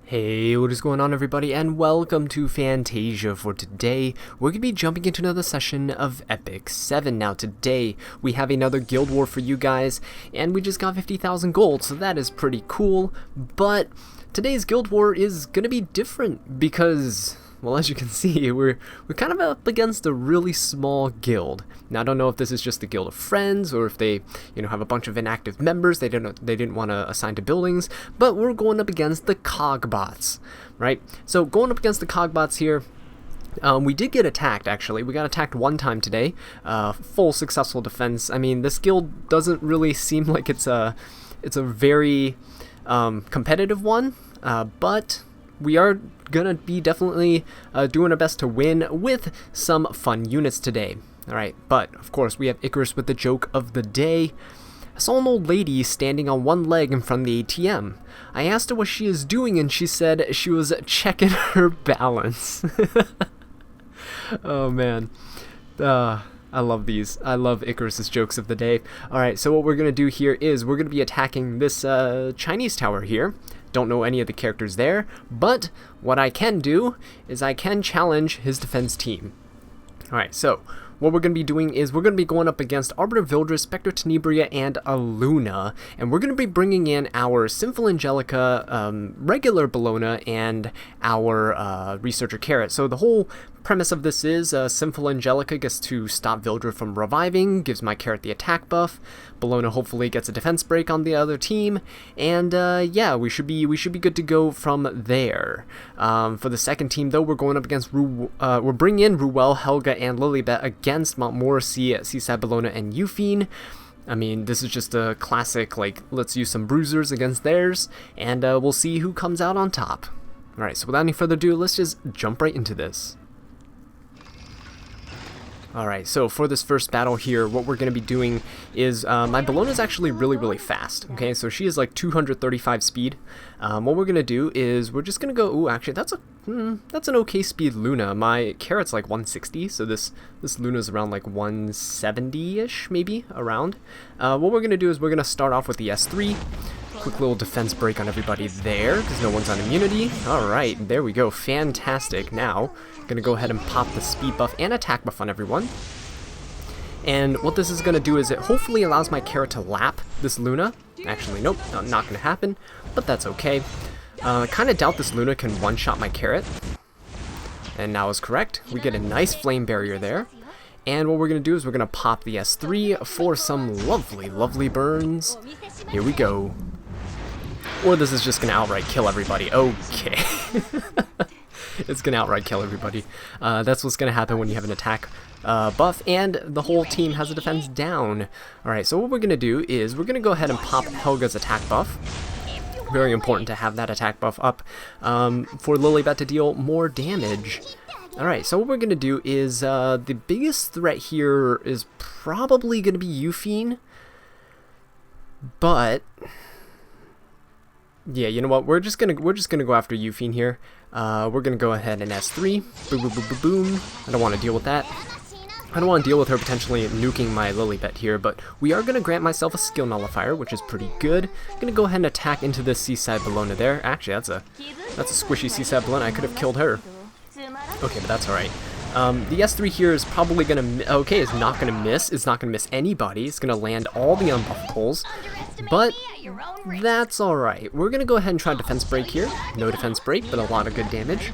Hey, what is going on everybody, and welcome to Fantasia. For today, we're going to be jumping into another session of Epic 7. Now today, we have another guild war for you guys, and we just got 50,000 gold, so that is pretty cool. But today's guild war is going to be different because, well, as you can see, we're kind of up against a really small guild. Now I don't know if this is just the guild of friends or if they, have a bunch of inactive members they didn't want to assign to buildings, but we're going up against the Cogbots, right? So going up against the Cogbots here, we did get attacked actually. We got attacked one time today. Full successful defense. I mean, this guild doesn't really seem like it's a very competitive one, but we are gonna be definitely doing our best to win with some fun units today. Alright, but of course we have Icarus with the joke of the day. I saw an old lady standing on one leg in front of the ATM. I asked her what she is doing and she said she was checking her balance. Oh man. I love these. I love Icarus's jokes of the day. Alright, so what we're going to do here is we're going to be attacking this Chinese tower here. Don't know any of the characters there, but what I can do is I can challenge his defense team. Alright, so what we're going to be doing is we're going to be going up against Arbiter Vildred, Spectre Tenebria, and Aluna, and we're going to be bringing in our Sinful Angelica, regular Bellona, and our Researcher Carrot. So the whole premise of this is Sinful Angelica gets to stop Vildred from reviving, gives my Carrot the attack buff. Bellona hopefully gets a defense break on the other team, and yeah, we should be good to go from there. For the second team though, we're going up against we're bringing in Ruel, Helga, and Lilibet against Montmorency, Seaside Bellona, and Euphine. I mean, this is just a classic, like, let's use some bruisers against theirs, and we'll see who comes out on top. Alright, so without any further ado, let's just jump right into this. Alright, so for this first battle here, what we're going to be doing is, my Bellona is actually really fast, okay, so she is like 235 speed. What we're going to do is, we're just going to go, ooh, actually, that's an okay speed Luna. My Carrot's like 160, so this Luna's around like 170-ish, maybe, around. What we're going to do is we're going to start off with the S3. Quick little defense break on everybody there, because no one's on immunity. Alright, there we go, fantastic. Now, gonna go ahead and pop the speed buff and attack buff on everyone. And what this is gonna do is it hopefully allows my Carrot to lap this Luna. Actually, nope, not gonna happen, but that's okay. I kinda doubt this Luna can one-shot my Carrot. And now is correct. We get a nice flame barrier there. And what we're gonna do is we're gonna pop the S3 for some lovely burns. Here we go. Or this is just gonna outright kill everybody. Okay. It's gonna outright kill everybody. That's what's gonna happen when you have an attack buff and the whole team has a defense down. Alright, so what we're gonna do is we're gonna go ahead and pop Helga's attack buff. Very important to have that attack buff up for Lilibet to deal more damage. Alright, so what we're gonna do is the biggest threat here is probably gonna be Euphine. But yeah, you know what? We're just gonna go after Euphine here. We're gonna go ahead and S3. Boom, boom, boom, boom, boom. I don't want to deal with that. I don't want to deal with her potentially nuking my Lilibet here, but we are gonna grant myself a skill nullifier, which is pretty good. I'm gonna go ahead and attack into this Seaside Bellona there. Actually, that's a squishy Seaside Bellona. I could have killed her. Okay, but that's alright. The S3 here is probably gonna, okay, it's not gonna miss. It's not gonna miss anybody. It's gonna land all the unbuffables. But that's alright. We're gonna go ahead and try defense break here. No defense break, but a lot of good damage.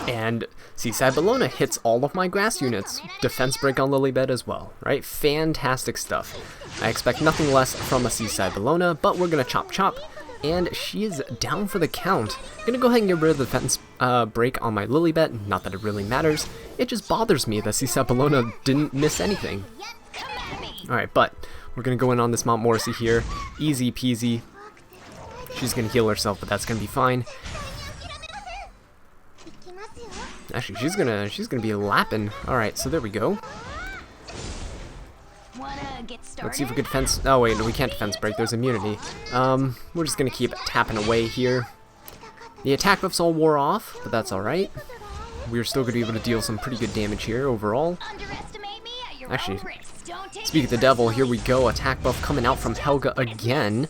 And Seaside Bellona hits all of my grass units. Defense break on Lilibet as well, right? Fantastic stuff. I expect nothing less from a Seaside Bellona, but we're gonna chop. And she is down for the count. I'm gonna go ahead and get rid of the defense break on my Lilibet. Not that it really matters. It just bothers me that Seaside Bellona didn't miss anything. Alright, but we're gonna go in on this Montmorency here. Easy peasy. She's gonna heal herself, but that's gonna be fine. Actually, she's gonna be lapping. Alright, so there we go. Let's see if we can defense. Oh wait, no, we can't defense break. There's immunity. We're just gonna keep tapping away here. The attack buffs all wore off, but that's alright. We're still gonna be able to deal some pretty good damage here overall. Actually, speak of the devil, here we go. Attack buff coming out from Helga again.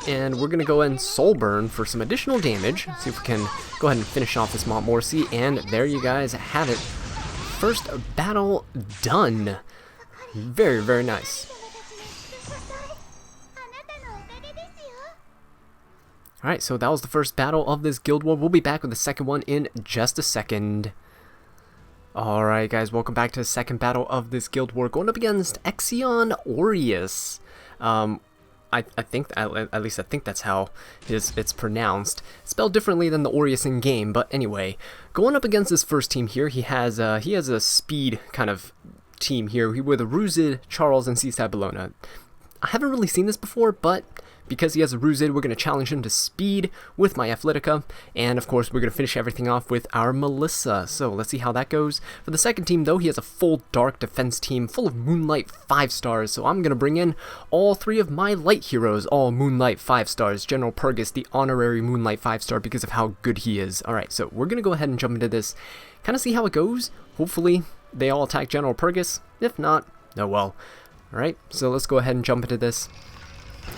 and we're going to go ahead and soul burn for some additional damage. See if we can go ahead and finish off this Mont Morrissey, and there you guys have it. First battle done. Very, very nice. Alright, so that was the first battle of this Guild War. We'll be back with the second one in just a second. Alright guys, welcome back to the second battle of this Guild War, going up against Exion Aureus. I think, at least I think that's how it's pronounced. Spelled differently than the Aureus in game, but anyway, going up against this first team here, he has a speed kind of team here. With a Ruzid, Charles, and Seaside Bologna. I haven't really seen this before, but because he has a Ruzid, we're going to challenge him to speed with my Athletica, and of course we're going to finish everything off with our Melissa. So let's see how that goes. For the second team though, he has a full dark defense team full of Moonlight 5 stars, so I'm going to bring in all 3 of my light heroes, all Moonlight 5 stars. General Purgus, the honorary Moonlight 5 star because of how good he is. Alright, so we're going to go ahead and jump into this, kind of see how it goes. Hopefully they all attack General Purgus. If not, oh well. Alright, so let's go ahead and jump into this.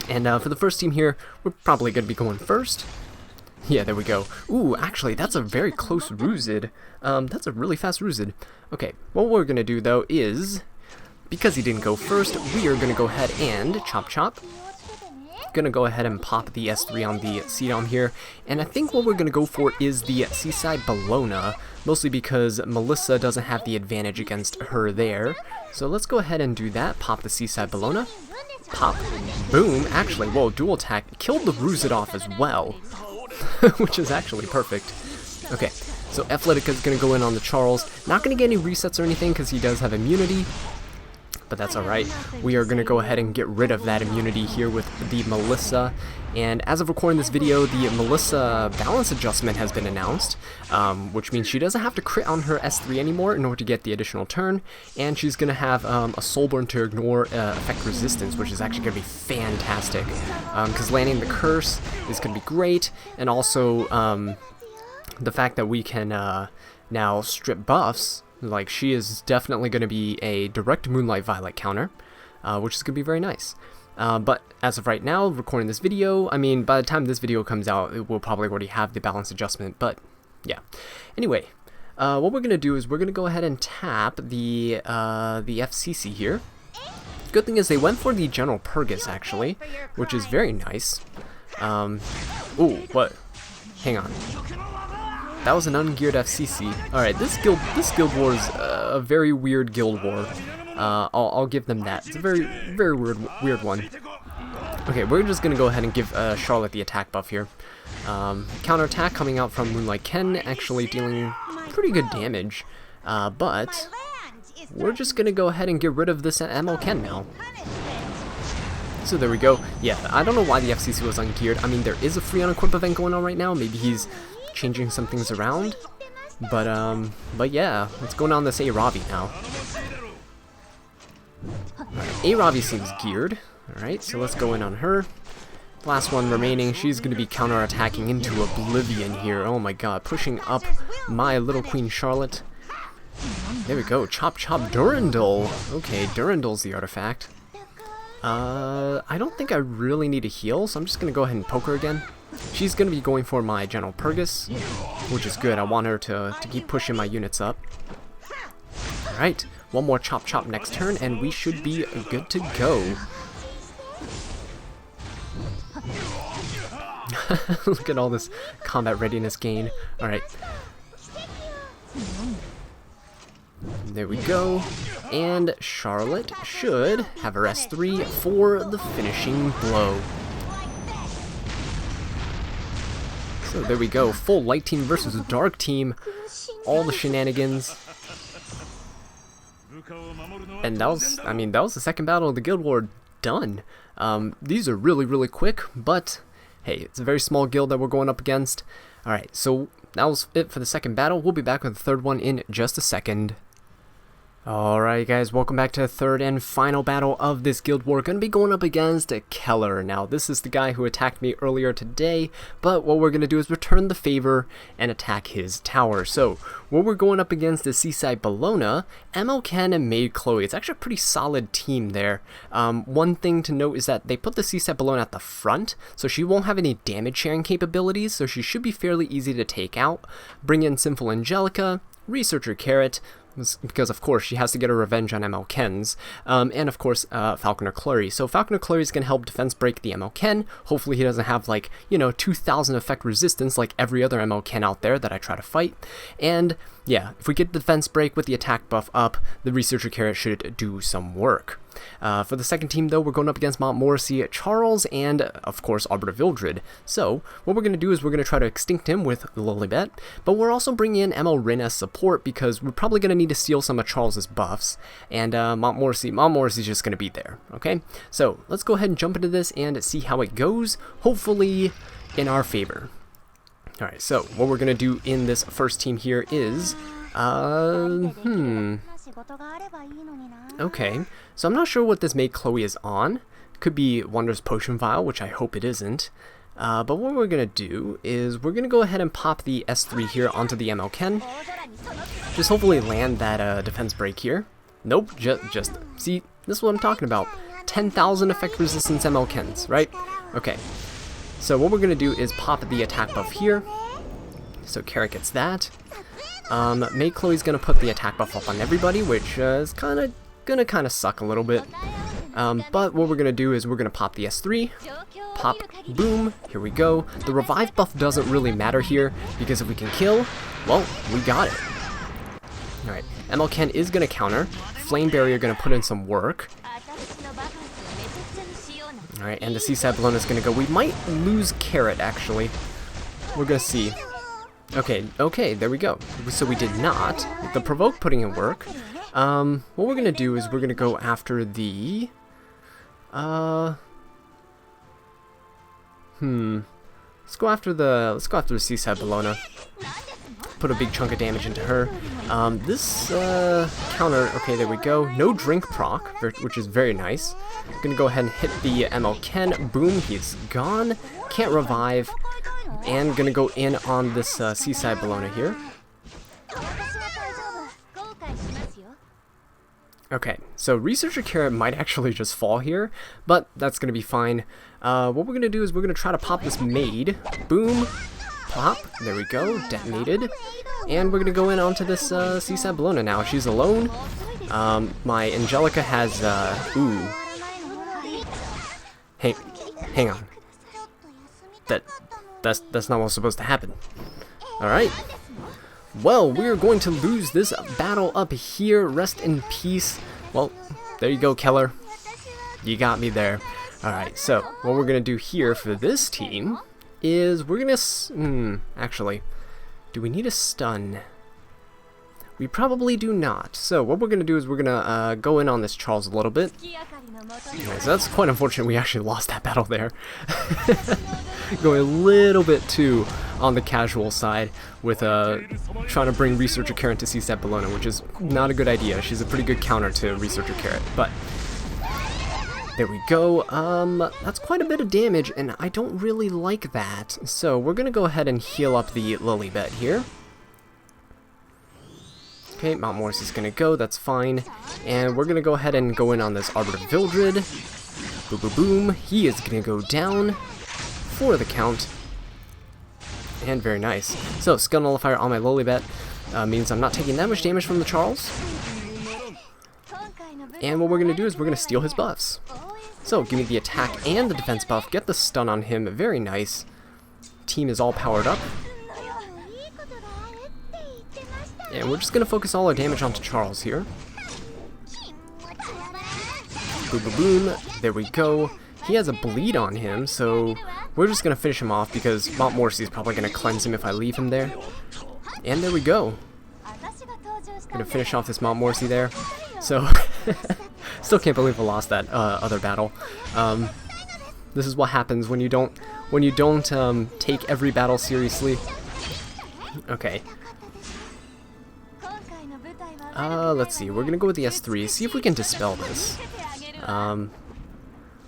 And for the first team here, we're probably going to be going first. Yeah, there we go. Ooh, actually, that's a very close Ruzid. That's a really fast Ruzid. Okay, what we're going to do, though, is, because he didn't go first, we are going to go ahead and chop chop. Going to go ahead and pop the S3 on the C-Dom here. And I think what we're going to go for is the Seaside Bologna, mostly because Melissa doesn't have the advantage against her there. So let's go ahead and do that. Pop the Seaside Bologna. Pop. Boom. Actually, whoa, dual attack. Killed the Ruzid off as well. Which is actually perfect. Okay, so Athletica is going to go in on the Charles. Not going to get any resets or anything because he does have immunity. But that's alright. We are going to go ahead and get rid of that immunity here with the Melissa. And as of recording this video, the Melissa balance adjustment has been announced, which means she doesn't have to crit on her S3 anymore in order to get the additional turn, and she's going to have a soul burn to ignore effect resistance, which is actually going to be fantastic, because landing the curse is going to be great, and also the fact that we can now strip buffs. Like, she is definitely going to be a direct Moonlight Violet counter, which is going to be very nice. But as of right now, recording this video, I mean, by the time this video comes out, it will probably already have the balance adjustment, but yeah. Anyway, what we're going to do is we're going to go ahead and tap the FCC here. Good thing is they went for the General Purgus, actually, which is very nice. Ooh, what? Hang on. That was an ungeared FCC. Alright, this guild war is a very weird guild war. I'll give them that. It's a very, very weird one. Okay, we're just going to go ahead and give Charlotte the attack buff here. Counterattack coming out from Moonlight Ken, actually dealing pretty good damage. But we're just going to go ahead and get rid of this ML Ken now. So there we go. Yeah, I don't know why the FCC was ungeared. I mean, there is a free unequip event going on right now. Maybe he's changing some things around, but yeah, let's go on this A-Ravi now. A-Ravi seems geared. Alright, so let's go in on her. Last one remaining, she's going to be counter-attacking into oblivion here. Oh my god, pushing up my little Queen Charlotte. There we go, chop chop Durandal. Okay, Durandal's the artifact. I don't think I really need a heal, so I'm just going to go ahead and poke her again. She's going to be going for my General Purgus, which is good. I want her to keep pushing my units up. Alright, one more chop chop next turn, and we should be good to go. Look at all this combat readiness gain. Alright. There we go. And Charlotte should have her S3 for the finishing blow. So there we go, full light team versus dark team, all the shenanigans. And that was, I mean, that was the second battle of the Guild War done. These are really, really quick, but hey, it's a very small guild that we're going up against. Alright, so that was it for the second battle. We'll be back with the third one in just a second. Alright guys, welcome back to the third and final battle of this guild war. Going to be going up against Keller. Now this is the guy who attacked me earlier today, but what we're going to do is return the favor and attack his tower. So what we're going up against is Seaside Bologna, ML and Maid Chloe. It's actually a pretty solid team there. One thing to note is that they put the Seaside Bologna at the front, so she won't have any damage sharing capabilities, so she should be fairly easy to take out. Bring in Sinful Angelica, Researcher Carrot, because of course she has to get her revenge on ML Ken's, and of course Falconer Clury. So Falconer Clury is going to help defense break the ML Ken. Hopefully he doesn't have 2000 effect resistance like every other ML Ken out there that I try to fight. And yeah, if we get the defense break with the attack buff up, the Researcher Carrot should do some work. For the second team though, we're going up against Montmorency, Charles, and of course Arbiter Vildred. So what we're going to do is we're going to try to extinct him with Lilibet, but we're also bringing in ML Rin as support because we're probably going to need to steal some of Charles's buffs, and Montmorency's just going to be there. Okay, so let's go ahead and jump into this and see how it goes, hopefully in our favor. Alright, so what we're going to do in this first team here is, okay, so I'm not sure what this Maid Chloe is on. Could be Wondrous Potion Vial, which I hope it isn't. But what we're going to do is we're going to go ahead and pop the S3 here onto the ML Ken. Just hopefully land that defense break here. Nope, just see, this is what I'm talking about. 10,000 effect resistance ML Kens, right? Okay. So what we're going to do is pop the attack buff here. So Carrot gets that. Maid Chloe's going to put the attack buff up on everybody, which is going to suck a little bit. But what we're going to do is we're going to pop the S3. Pop, boom, here we go. The revive buff doesn't really matter here, because if we can kill, well, we got it. Alright, ML Ken is going to counter. Flame Barrier going to put in some work. Alright, and the Seaside Bologna is going to go. We might lose Carrot, actually. We're going to see. Okay, there we go. So we did not. The Provoke putting in work. What we're going to do is we're going to go after the... Let's go after the Seaside Bologna. Put a big chunk of damage into her. This counter, okay, there we go. No drink proc, which is very nice. Gonna go ahead and hit the ML Ken. Boom, he's gone. Can't revive. And gonna go in on this Seaside Bologna here. Okay, so Researcher Carrot might actually just fall here, but that's gonna be fine. What we're gonna do is we're gonna try to pop this Maid. Boom. Pop, there we go, detonated. And we're gonna go in onto this Seaside Bologna now. She's alone. My Angelica has, ooh. Hey, hang on. That's not what's supposed to happen. Alright. Well, we're going to lose this battle up here. Rest in peace. Well, there you go, Keller. You got me there. Alright, so what we're gonna do here for this team is we're gonna actually, do we need a stun? We probably do not. So what we're gonna do is we're gonna go in on this Charles a little bit. Okay, so that's quite unfortunate. We actually lost that battle there. Going a little bit too on the casual side with trying to bring Researcher Carrot to Seaside Bologna, which is not a good idea. She's a pretty good counter to Researcher Carrot, but there we go. That's quite a bit of damage, and I don't really like that. So we're gonna go ahead and heal up the Lilibet here. Okay, Montmorency is gonna go, that's fine. And we're gonna go ahead and go in on this Arbiter Vildred. Boom, boom, boom. He is gonna go down for the count. And very nice. So, Skill Nullifier on my Lilibet means I'm not taking that much damage from the Charles. And what we're gonna do is we're gonna steal his buffs. So, give me the attack and the defense buff, get the stun on him, very nice. Team is all powered up. And we're just going to focus all our damage onto Charles here. Boom, boom, boom. There we go. He has a bleed on him, so we're just going to finish him off because Montmorency is probably going to cleanse him if I leave him there. And there we go. Going to finish off this Montmorency there. So, still can't believe I lost that other battle. This is what happens when you don't take every battle seriously. Okay. Let's see. We're gonna go with the S3. See if we can dispel this.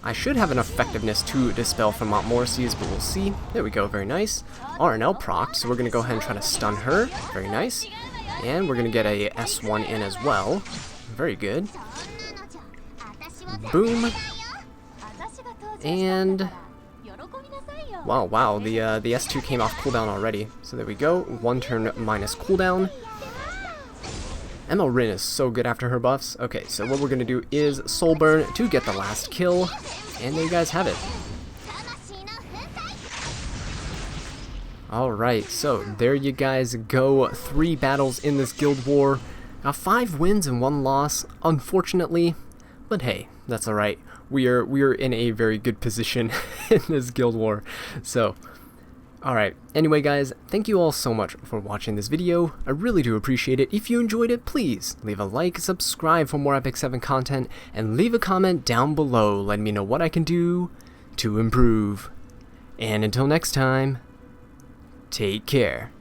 I should have an effectiveness to dispel from Montmorency's, but we'll see. There we go. Very nice. RNL proc. So we're gonna go ahead and try to stun her. Very nice. And we're gonna get a S1 in as well. Very good. Boom. And wow, the S2 came off cooldown already. So there we go. 1 turn minus cooldown. ML Rin is so good after her buffs. Okay, so what we're gonna do is Soul Burn to get the last kill. And there you guys have it. Alright, so there you guys go. 3 battles in this guild war. Got 5 wins and 1 loss, unfortunately. But hey, that's alright. We are in a very good position in this guild war. So, alright. Anyway guys, thank you all so much for watching this video. I really do appreciate it. If you enjoyed it, please leave a like, subscribe for more Epic 7 content, and leave a comment down below letting me know what I can do to improve. And until next time, take care.